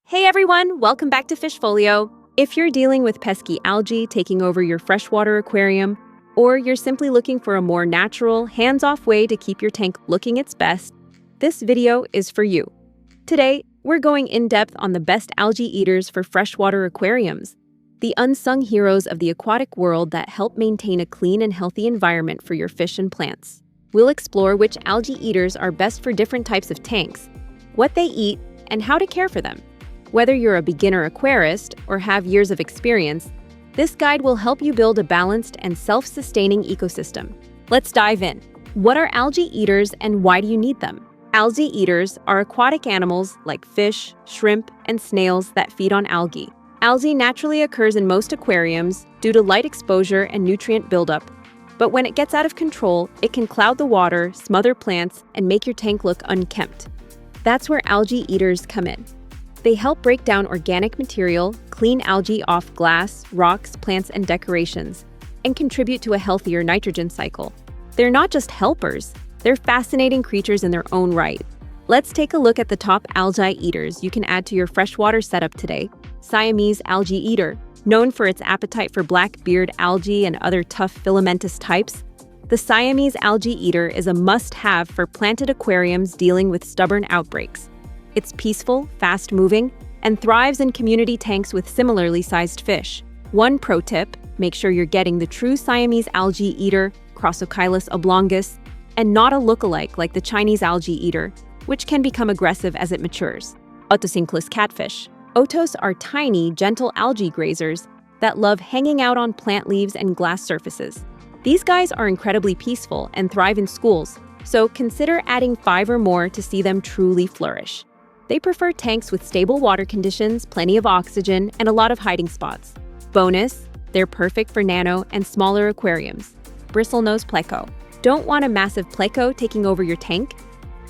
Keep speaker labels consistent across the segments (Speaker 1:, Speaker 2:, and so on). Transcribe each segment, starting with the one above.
Speaker 1: Hey everyone, welcome back to Fishfolio. If you're dealing with pesky algae taking over your freshwater aquarium, or you're simply looking for a more natural, hands-off way to keep your tank looking its best, this video is for you. Today, we're going in-depth on the best algae eaters for freshwater aquariums, the unsung heroes of the aquatic world that help maintain a clean and healthy environment for your fish and plants. We'll explore which algae eaters are best for different types of tanks, what they eat, and how to care for them. Whether you're a beginner aquarist or have years of experience, this guide will help you build a balanced and self-sustaining ecosystem. Let's dive in. What are algae eaters and why do you need them? Algae eaters are aquatic animals like fish, shrimp, and snails that feed on algae. Algae naturally occurs in most aquariums due to light exposure and nutrient buildup. But when it gets out of control, it can cloud the water, smother plants, and make your tank look unkempt. That's where algae eaters come in. They help break down organic material, clean algae off glass, rocks, plants, and decorations, and contribute to a healthier nitrogen cycle. They're not just helpers, they're fascinating creatures in their own right. Let's take a look at the top algae eaters you can add to your freshwater setup today. Siamese algae eater. Known for its appetite for black-beard algae and other tough filamentous types, the Siamese algae eater is a must-have for planted aquariums dealing with stubborn outbreaks. It's peaceful, fast-moving, and thrives in community tanks with similarly sized fish. One pro tip, make sure you're getting the true Siamese algae eater, Otocinclus oblongus, and not a lookalike like the Chinese algae eater, which can become aggressive as it matures. Otocinclus catfish. Otos are tiny, gentle algae grazers that love hanging out on plant leaves and glass surfaces. These guys are incredibly peaceful and thrive in schools, so consider adding 5 or more to see them truly flourish. They prefer tanks with stable water conditions, plenty of oxygen, and a lot of hiding spots. Bonus, they're perfect for nano and smaller aquariums. Bristlenose Pleco. Don't want a massive Pleco taking over your tank?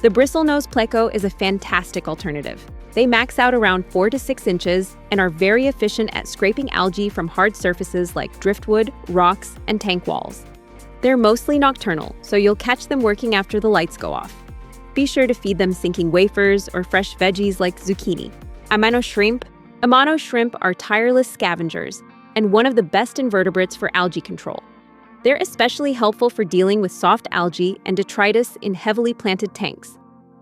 Speaker 1: The Bristlenose Pleco is a fantastic alternative. They max out around 4 to 6 inches and are very efficient at scraping algae from hard surfaces like driftwood, rocks, and tank walls. They're mostly nocturnal, so you'll catch them working after the lights go off. Be sure to feed them sinking wafers or fresh veggies like zucchini. Amano shrimp. Amano shrimp are tireless scavengers and one of the best invertebrates for algae control. They're especially helpful for dealing with soft algae and detritus in heavily planted tanks.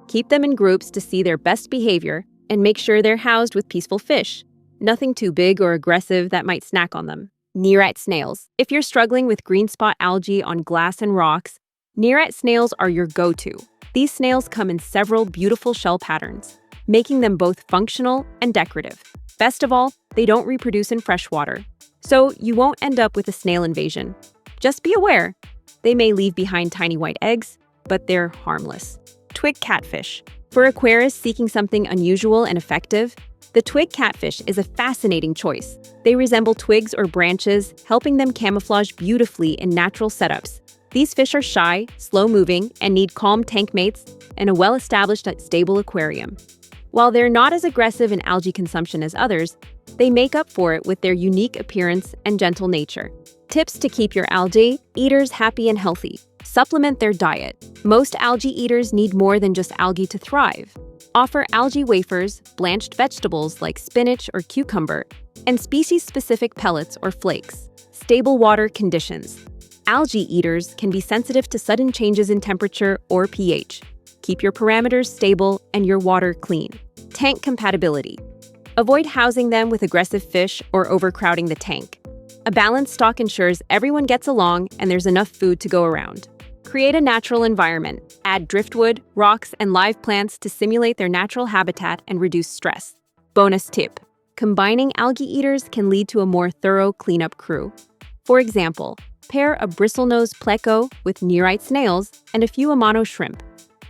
Speaker 1: Keep them in groups to see their best behavior and make sure they're housed with peaceful fish. Nothing too big or aggressive that might snack on them. Nerite snails. If you're struggling with green spot algae on glass and rocks, Nerite snails are your go-to. These snails come in several beautiful shell patterns, making them both functional and decorative. Best of all, they don't reproduce in freshwater, so you won't end up with a snail invasion. Just be aware, they may leave behind tiny white eggs, but they're harmless. Twig catfish. For aquarists seeking something unusual and effective, the twig catfish is a fascinating choice. They resemble twigs or branches, helping them camouflage beautifully in natural setups. These fish are shy, slow-moving, and need calm tank mates and a well-established, stable aquarium. While they're not as aggressive in algae consumption as others, they make up for it with their unique appearance and gentle nature. Tips to keep your algae eaters happy and healthy. Supplement their diet. Most algae eaters need more than just algae to thrive. Offer algae wafers, blanched vegetables like spinach or cucumber, and species-specific pellets or flakes. Stable water conditions. Algae eaters can be sensitive to sudden changes in temperature or pH. Keep your parameters stable and your water clean. Tank compatibility. Avoid housing them with aggressive fish or overcrowding the tank. A balanced stock ensures everyone gets along and there's enough food to go around. Create a natural environment. Add driftwood, rocks, and live plants to simulate their natural habitat and reduce stress. Bonus tip. Combining algae eaters can lead to a more thorough cleanup crew. For example, pair a Bristlenose Pleco with Nerite snails and a few Amano shrimp,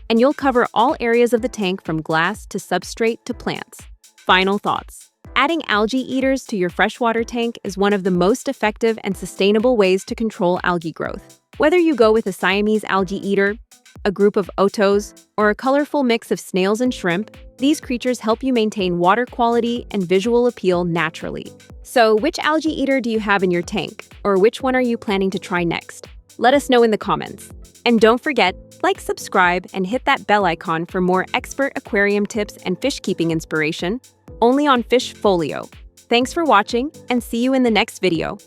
Speaker 1: and you'll cover all areas of the tank from glass to substrate to plants. Final thoughts. Adding algae eaters to your freshwater tank is one of the most effective and sustainable ways to control algae growth. Whether you go with a Siamese algae eater, a group of otos, or a colorful mix of snails and shrimp, these creatures help you maintain water quality and visual appeal naturally. So, which algae eater do you have in your tank? Or which one are you planning to try next? Let us know in the comments. And don't forget, like, subscribe, and hit that bell icon for more expert aquarium tips and fish keeping inspiration. only on Fishfolio. Thanks for watching, and see you in the next video.